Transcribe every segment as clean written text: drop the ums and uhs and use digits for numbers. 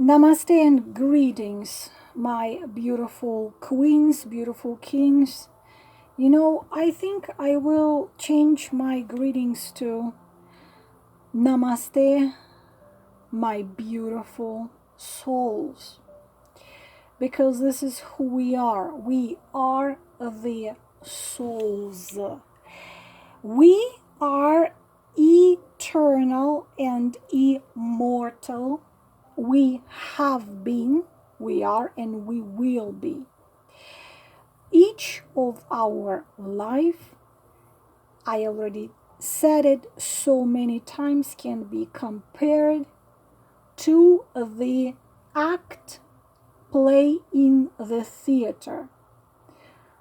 Namaste and greetings, my beautiful queens, beautiful kings. I think I will change my greetings to Namaste, my beautiful souls. Because this is who we are. We are the souls. We are eternal and immortal. We have been, we are, and we will be. Each of our life, I already said it so many times, can be compared to the act play in the theater.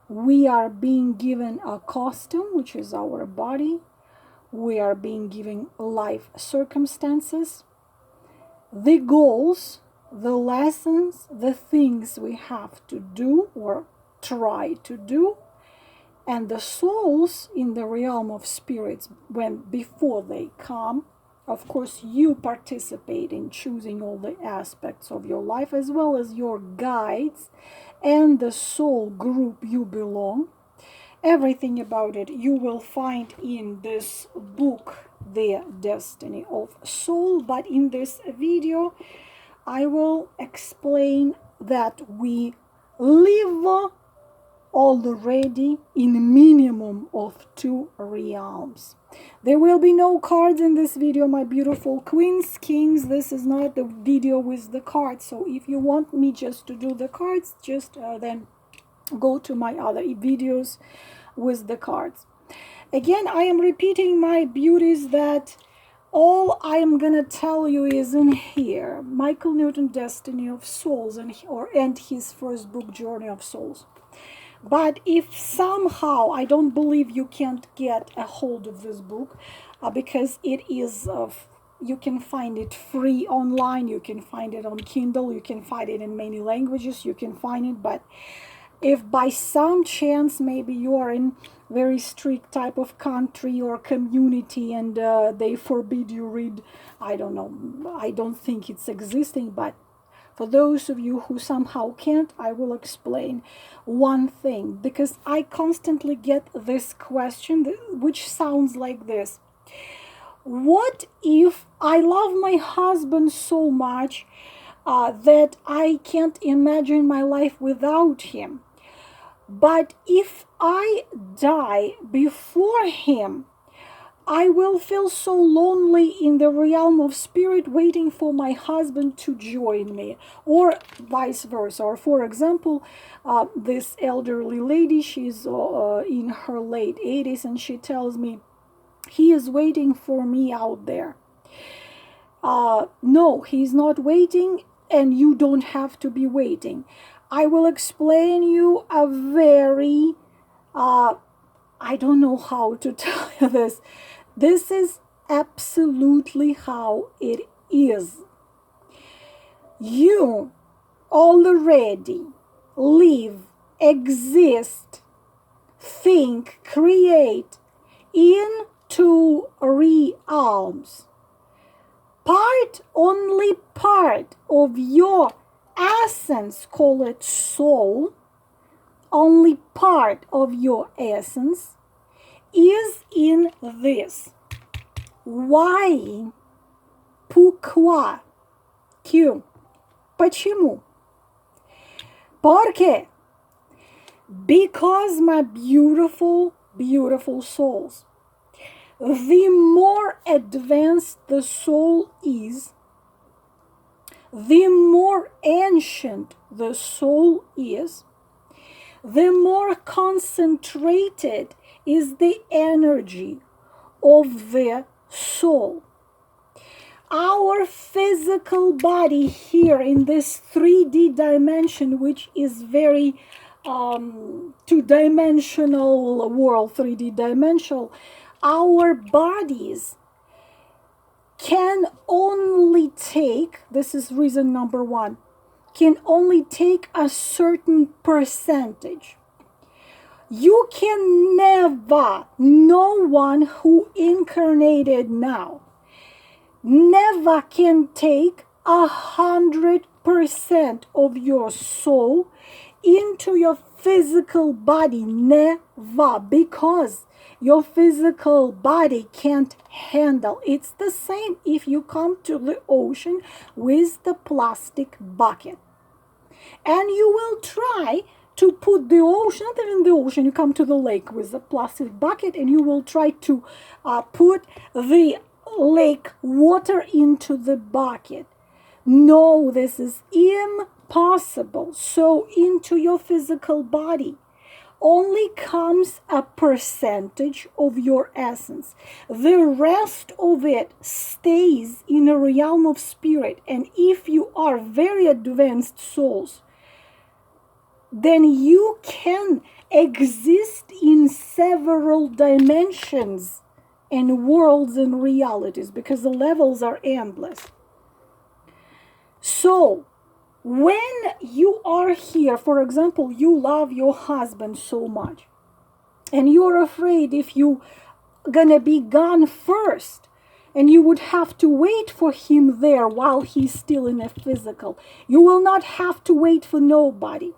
We are being given a costume, which is our body. We are being given life circumstances, the goals, the lessons, the things we have to do or try to do, and the souls in the realm of spirits, before they come, of course, you participate in choosing all the aspects of your life, as well as your guides and the soul group you belong. Everything about it you will find in this book, The Destiny of Soul. But in this video, I will explain that we live already in minimum of 2 realms. There will be no cards in this video, my beautiful queens, kings. This is not the video with the cards. So if you want me just to do the cards, just then go to my other videos with the cards. Again, I am repeating, my beauties, that all I am gonna tell you is in here. Michael Newton, Destiny of Souls, and his first book, Journey of Souls. But if somehow, I don't believe you can't get a hold of this book, because it is you can find it free online, you can find it on Kindle, you can find it in many languages, you can find it. But if by some chance maybe you are in very strict type of country or community and they forbid you read, I don't know, I don't think it's existing, but for those of you who somehow can't, I will explain one thing, because I constantly get this question, which sounds like this. What if I love my husband so much that I can't imagine my life without him? But if I die before him, I will feel so lonely in the realm of spirit, waiting for my husband to join me, or vice versa. Or for example, this elderly lady, she's in her late 80s, and she tells me, he is waiting for me out there. No, he's not waiting, and you don't have to be waiting. I will explain you a very, I don't know how to tell you this. This is absolutely how it is. You already live, exist, think, create in 2 realms. Only part of your essence, call it soul, only part of your essence is in this. Why? Pourquoi? Q. Почему? Porque? Because, my beautiful, beautiful souls, the more advanced the soul is, the more ancient the soul is, the more concentrated is the energy of the soul. Our physical body here in this 3D dimension, which is very two-dimensional world, 3D dimensional, our bodies can only take, this is reason number 1, can only take a certain percentage. You can never, no one who incarnated now, never can take 100% of your soul into your physical body. Never, because your physical body can't handle. It's the same if you come to the ocean with the plastic bucket. And you will try to put the ocean, not even the ocean, you come to the lake with the plastic bucket and you will try to put the lake water into the bucket. No, this is impossible. So into your physical body only comes a percentage of your essence. The rest of it stays in a realm of spirit. And if you are very advanced souls, then you can exist in several dimensions and worlds and realities, because the levels are endless. So when you are here, for example, you love your husband so much, and you're afraid if you gonna be gone first, and you would have to wait for him there while he's still in a physical. You will not have to wait for nobody.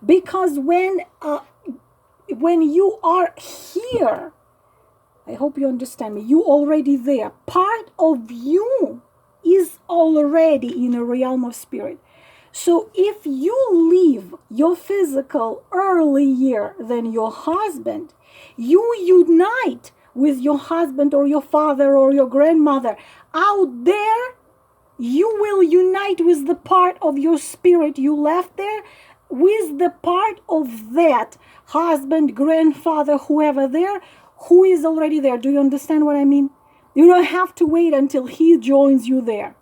Because when you are here, I hope you understand me, you already there. Part of you is already in a realm of spirit. So if you leave your physical earlier than your husband, you unite with your husband or your father or your grandmother out there. You will unite with the part of your spirit you left there, with the part of that husband, grandfather, whoever there, who is already there. Do you understand what I mean? You don't have to wait until he joins you there,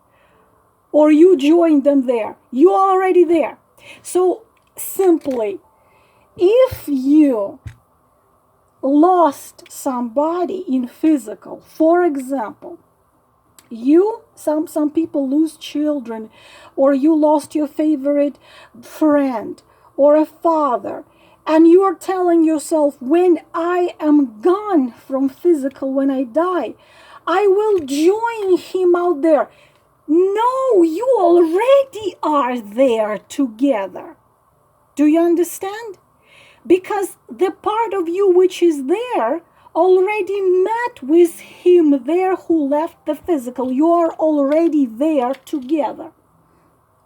or you join them there. You're already there. So simply, if you lost somebody in physical, for example, some people lose children, or you lost your favorite friend or a father, and you are telling yourself, when I am gone from physical, when I die, I will join him out there. No, you already are there together. Do you understand? Because the part of you which is there already met with him there who left the physical. You are already there together.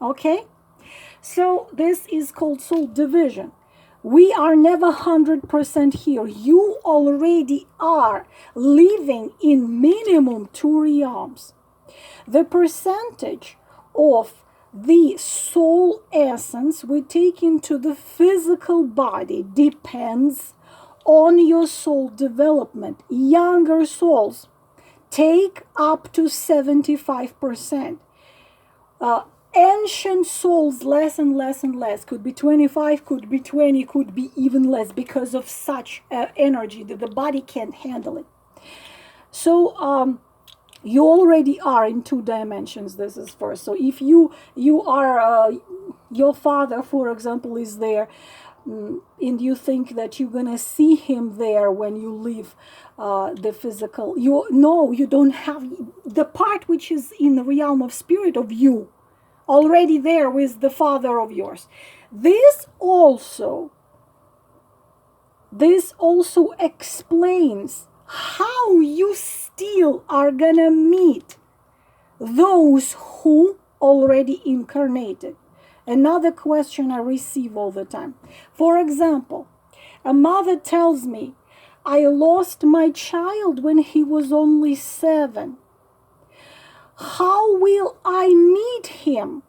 Okay? So this is called soul division. We are never 100% here. You already are living in minimum 2 realms. The percentage of the soul essence we take into the physical body depends on your soul development. Younger souls take up to 75%. Ancient souls less and less and less. Could be 25, could be 20, could be even less, because of such energy that the body can't handle it. So you already are in 2 dimensions. This is first. So if you are your father, for example, is there, and you think that you're gonna see him there when you leave the physical, you don't have the part which is in the realm of spirit of you already there with the father of yours. This also explains how you still are gonna meet those who already incarnated. Another question I receive all the time. For example, a mother tells me, I lost my child when he was only 7. How will I meet him?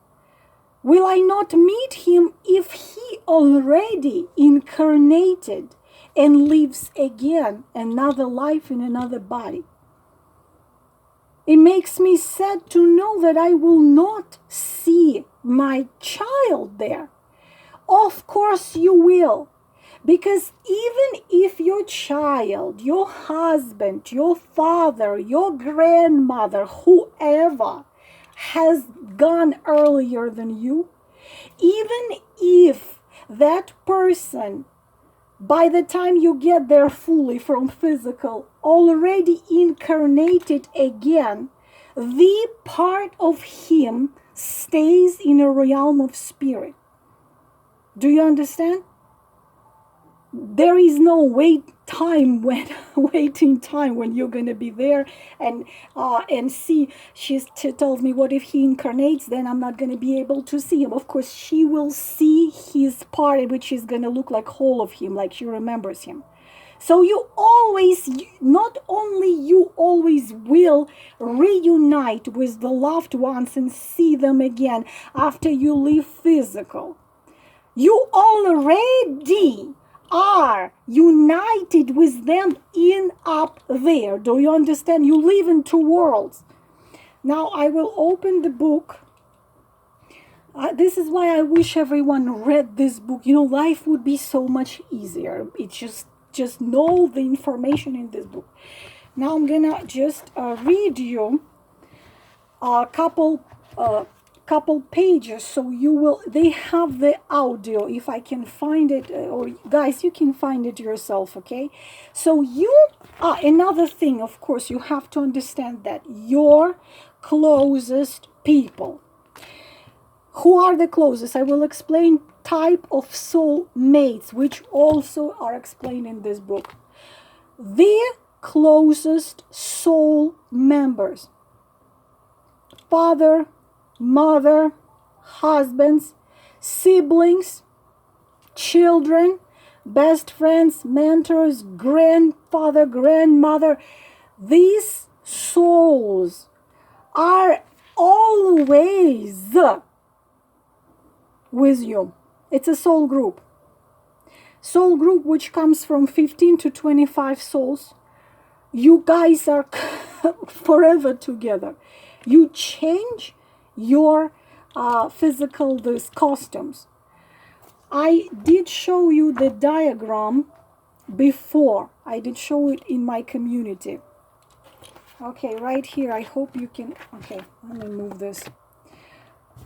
Will I not meet him if he already incarnated and lives again another life in another body? It makes me sad to know that I will not see my child there. Of course you will. Because even if your child, your husband, your father, your grandmother, whoever has gone earlier than you, even if that person, by the time you get there fully from physical, already incarnated again, the part of him stays in a realm of spirit. Do you understand? There is no waiting time when you're going to be there and see. She tells me, what if he incarnates? Then I'm not going to be able to see him. Of course, she will see his part, which is going to look like whole of him, like she remembers him. So you always, not only you always will reunite with the loved ones and see them again after you leave physical. You already are united with them in up there. Do you understand? You live in two worlds. Now I will open the book. This is why I wish everyone read this book. You know, life would be so much easier. It's just know the information in this book. Now I'm gonna just read you a couple pages, so you will, they have the audio, if I can find it, or guys, you can find it yourself, okay? So another thing, of course, you have to understand that your closest people, who are the closest? I will explain type of soul mates, which also are explained in this book. The closest soul members: father, mother, husbands, siblings, children, best friends, mentors, grandfather, grandmother. These souls are always with you. It's a soul group. Soul group which comes from 15 to 25 souls. You guys are forever together. You change your physical, these costumes. I did show you the diagram before. I did show it in my community. Okay, right here. I hope you can, okay, let me move this.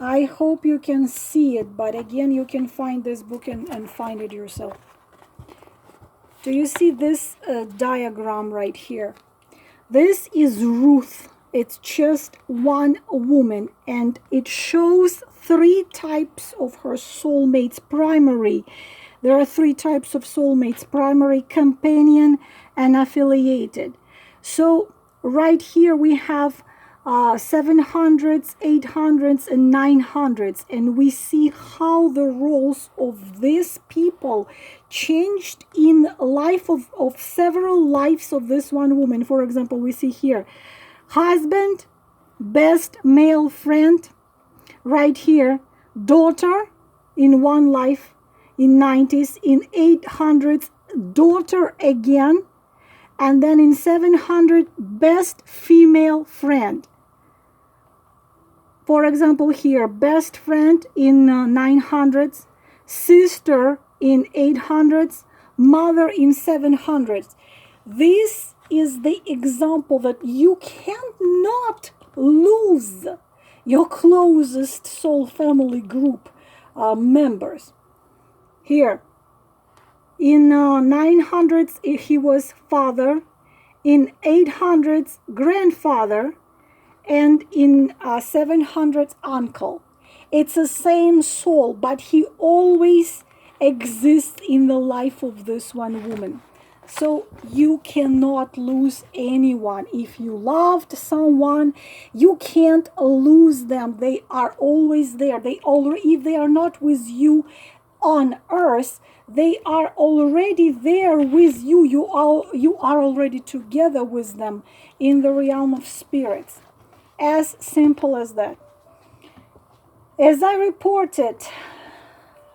I hope you can see it, but again, you can find this book and find it yourself. Do you see this diagram right here? This is Ruth. It's just one woman, and it shows three types of her soulmates. Primary. There are three types of soulmates: primary, companion, and affiliated. So right here we have 700s, 800s, and 900s, and we see how the roles of these people changed in life of several lives of this one woman. For example, we see here husband, best male friend, right here, daughter in one life, in 90s, in 800s, daughter again, and then in 700, best female friend. For example, here, best friend in 900s, sister in 800s, mother in 700s. This is the example that you cannot lose your closest soul family group members. Here, in 900s, he was father, in 800s, grandfather, and in 700s, uncle. It's the same soul, but he always exists in the life of this one woman. So you cannot lose anyone. If you loved someone, you can't lose them. They are always there. If they are not with you on earth, they are already there with you. You are already together with them in the realm of spirits. As simple as that. As I reported,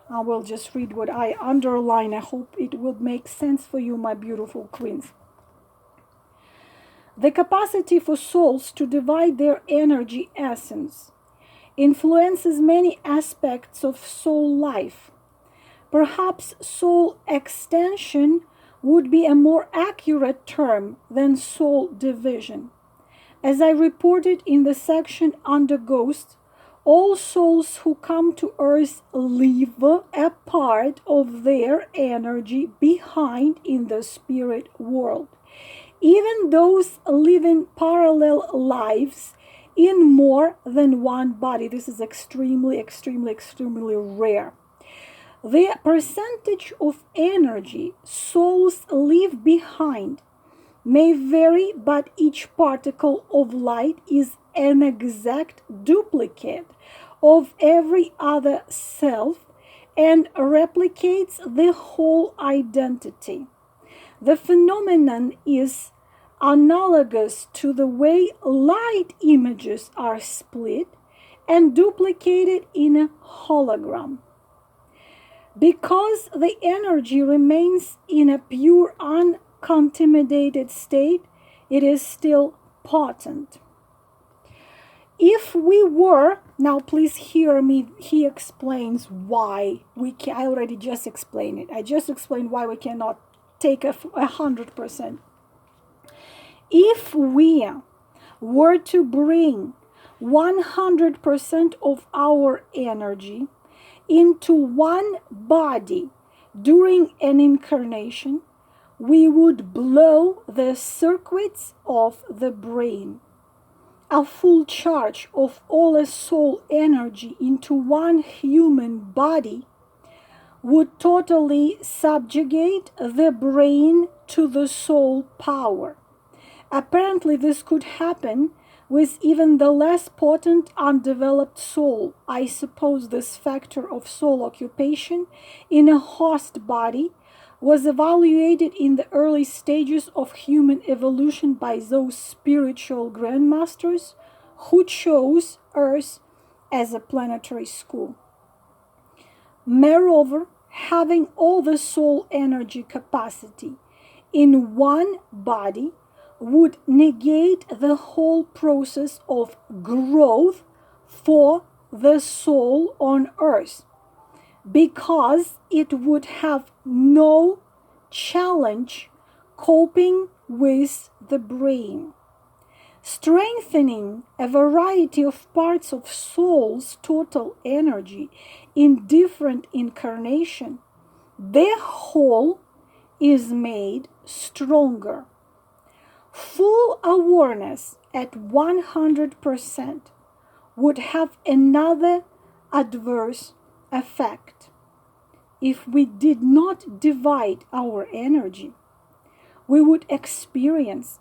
I will just read what I underline. I hope it will make sense for you, my beautiful queens. The capacity for souls to divide their energy essence influences many aspects of soul life. Perhaps soul extension would be a more accurate term than soul division. As I reported in the section under ghosts, all souls who come to earth leave a part of their energy behind in the spirit world. Even those living parallel lives in more than one body. This is extremely, extremely, extremely rare. The percentage of energy souls leave behind may vary, but each particle of light is an exact duplicate of every other self and replicates the whole identity. The phenomenon is analogous to the way light images are split and duplicated in a hologram. Because the energy remains in a pure, uncontaminated state, it is still potent. If we were, now please hear me, he explains why we can, I already just explained it. I just explained why we cannot take 100%. If we were to bring 100% of our energy into one body during an incarnation, we would blow the circuits of the brain. A full charge of all a soul energy into one human body would totally subjugate the brain to the soul power. Apparently, this could happen with even the less potent undeveloped soul. I suppose this factor of soul occupation in a host body was evaluated in the early stages of human evolution by those spiritual grandmasters who chose Earth as a planetary school. Moreover, having all the soul energy capacity in one body would negate the whole process of growth for the soul on Earth, because it would have no challenge coping with the brain. Strengthening a variety of parts of soul's total energy in different incarnation, the whole is made stronger. Full awareness at 100% would have another adverse effect. If we did not divide our energy, we would experience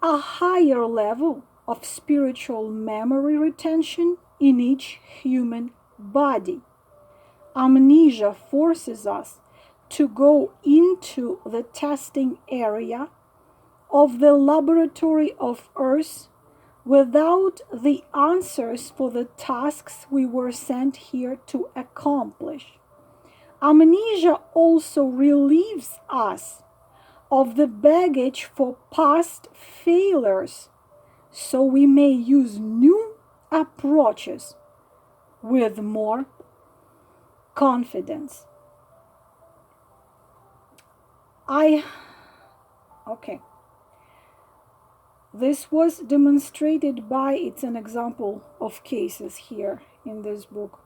a higher level of spiritual memory retention in each human body. Amnesia forces us to go into the testing area of the laboratory of Earth without the answers for the tasks we were sent here to accomplish. Amnesia also relieves us of the baggage for past failures, so we may use new approaches with more confidence. Okay. This was demonstrated by, it's an example of cases here in this book.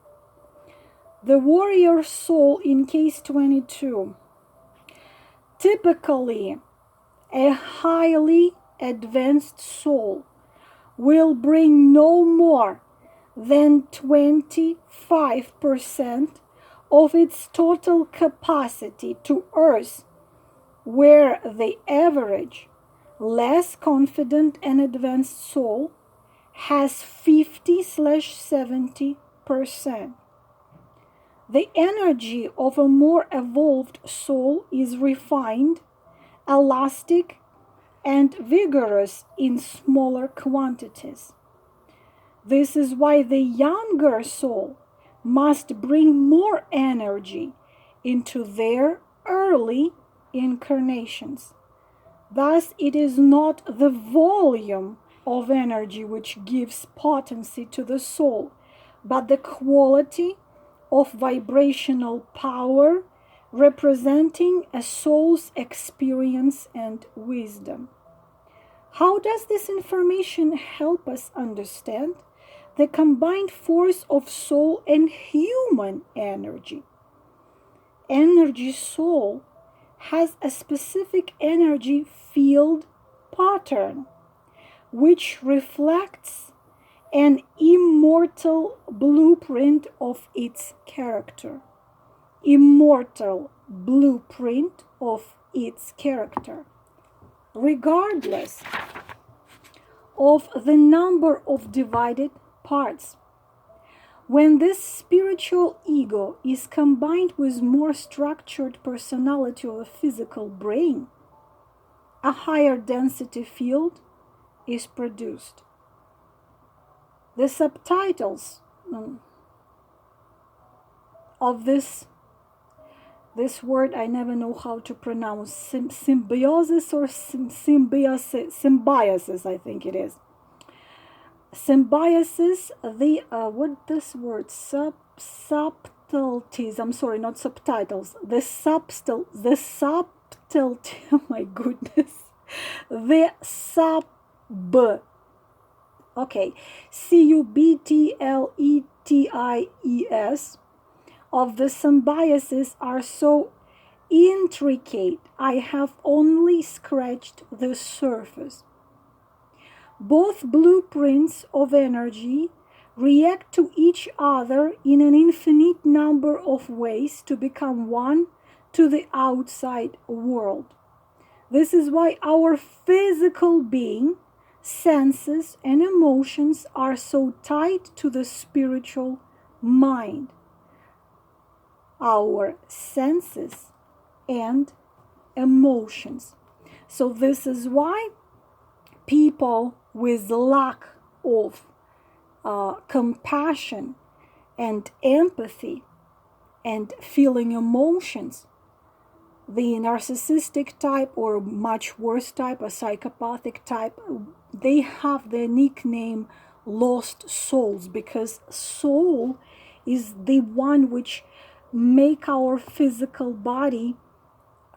The warrior soul in case 22. Typically, a highly advanced soul will bring no more than 25% of its total capacity to Earth, where the average, less confident and advanced soul has 50/70%. The energy of a more evolved soul is refined, elastic, and vigorous in smaller quantities. This is why the younger soul must bring more energy into their early incarnations. Thus, it is not the volume of energy which gives potency to the soul, but the quality of vibrational power representing a soul's experience and wisdom. How does this information help us understand the combined force of soul and human energy? Energy soul has a specific energy field pattern which reflects an immortal blueprint of its character. Immortal blueprint of its character, regardless of the number of divided parts. When this spiritual ego is combined with more structured personality of a physical brain, a higher density field is produced. The subtitles of this word I never know how to pronounce, symbiosis or symbiosis, I think it is. Symbiosis, what this word, subtleties, I'm sorry, not subtitles, the subtlety, oh my goodness, the okay, CUBTLETIES of the symbiosis are so intricate, I have only scratched the surface. Both blueprints of energy react to each other in an infinite number of ways to become one to the outside world. This is why our physical being, senses, and emotions are so tied to the spiritual mind. Our senses and emotions. So this is why people with lack of compassion and empathy and feeling emotions, the narcissistic type or much worse type, a psychopathic type, they have the nickname lost souls, because soul is the one which make our physical body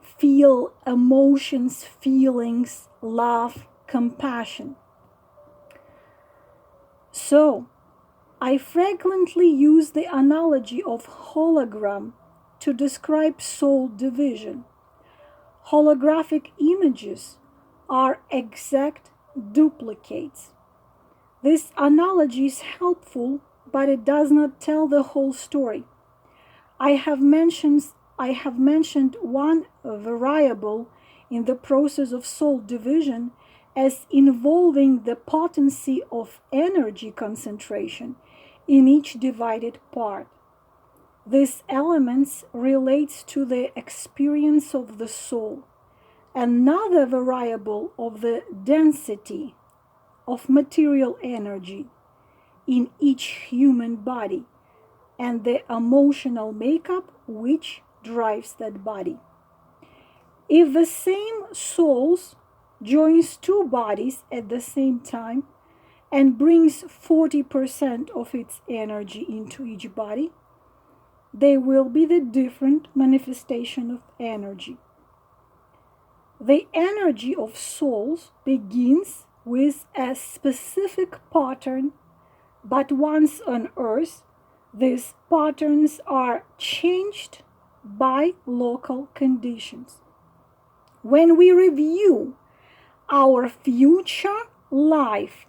feel emotions, feelings, love, compassion. So, I frequently use the analogy of hologram to describe soul division. Holographic images are exact duplicates. This analogy is helpful, but it does not tell the whole story. I have mentioned one variable in the process of soul division as involving the potency of energy concentration in each divided part. This element relates to the experience of the soul. Another variable of the density of material energy in each human body and the emotional makeup which drives that body. If the same souls joins two bodies at the same time and brings 40% of its energy into each body, they will be the different manifestation of energy. The energy of souls begins with a specific pattern, but once on earth, these patterns are changed by local conditions. When we review our future life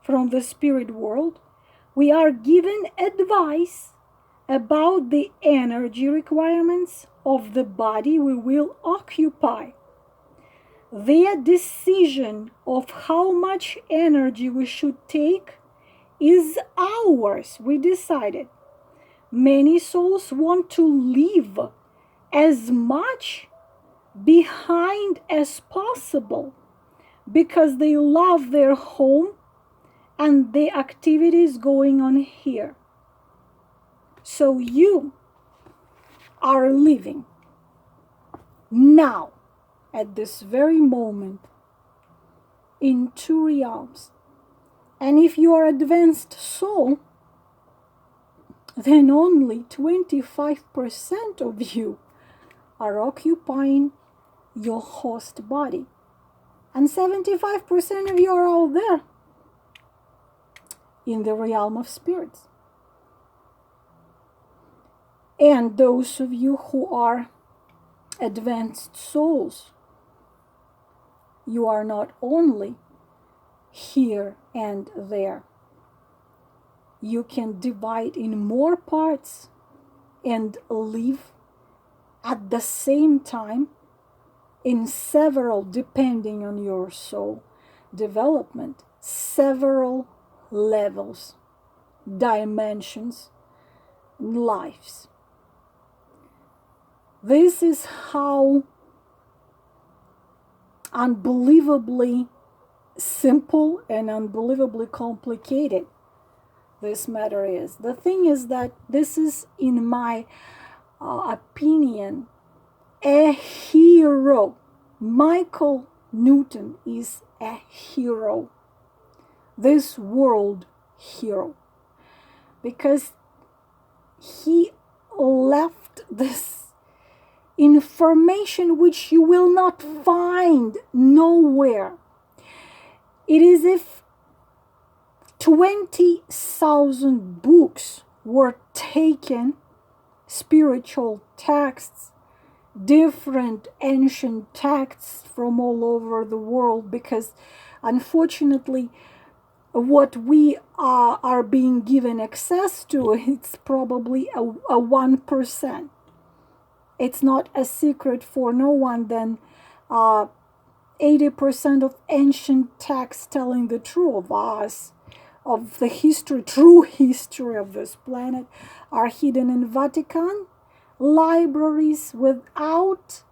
from the spirit world, we are given advice about the energy requirements of the body we will occupy. Their decision of how much energy we should take is ours. We decided. Many souls want to leave as much behind as possible because they love their home and the activities going on here. So you are living now, at this very moment, in two realms. And if you are advanced soul, then only 25% of you are occupying your host body. And 75% of you are out there in the realm of spirits. And those of you who are advanced souls, you are not only here and there, you can divide in more parts and live at the same time in several, depending on your soul development, several levels, dimensions, lives. This is how unbelievably simple and unbelievably complicated this matter is. The thing is that this is, in my opinion, a hero. Michael Newton is a hero, this world hero, because he left this information which you will not find nowhere. It is if 20,000 books were taken, spiritual texts, different ancient texts from all over the world, because unfortunately what we are being given access to, it's probably a 1%. It's not a secret for no one then 80% of ancient texts telling the truth of us, of the history, true history of this planet, are hidden in Vatican libraries without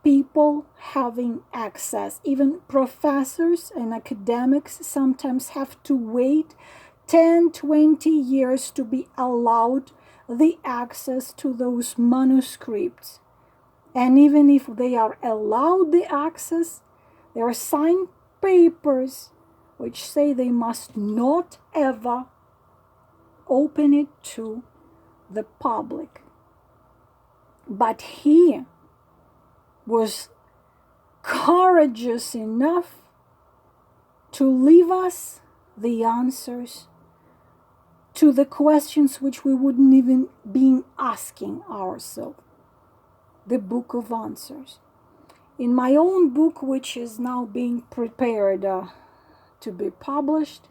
people having access. Even professors and academics sometimes have to wait 10, 20 years to be allowed the access to those manuscripts. And even if they are allowed the access, there are signed papers which say they must not ever open it to the public. But he was courageous enough to leave us the answers to the questions which we wouldn't even be asking ourselves. The Book of Answers. In my own book, which is now being prepared to be published,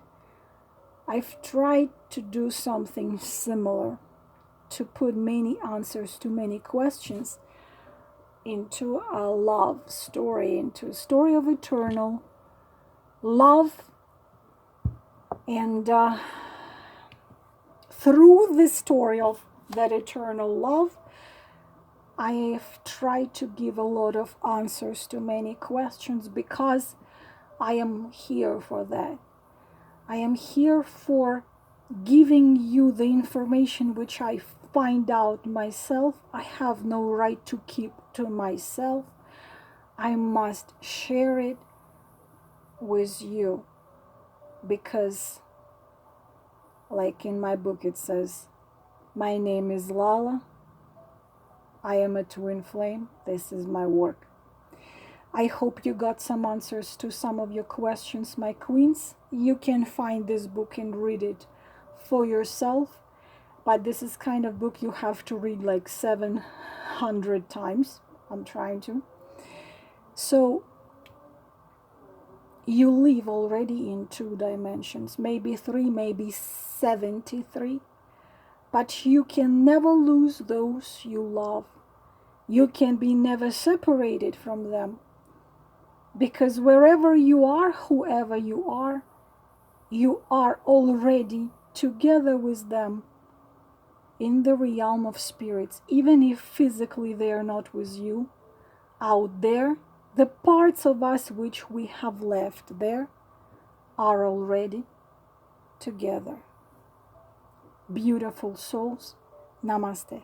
I've tried to do something similar, to put many answers to many questions into a love story, into a story of eternal love. And through the story of that eternal love, I have tried to give a lot of answers to many questions, because I am here for that. I am here for giving you the information which I find out myself. I have no right to keep to myself. I must share it with you, because like in my book it says, my name is Lala. I am a twin flame. This is my work. I hope you got some answers to some of your questions, my queens. You can find this book and read it for yourself. But this is kind of book you have to read like 700 times. I'm trying to. So you live already in 2 dimensions, maybe 3, maybe 73. But you can never lose those you love. You can be never separated from them. Because wherever you are, whoever you are already together with them in the realm of spirits. Even if physically they are not with you, out there, the parts of us which we have left there are already together. Beautiful souls, Namaste.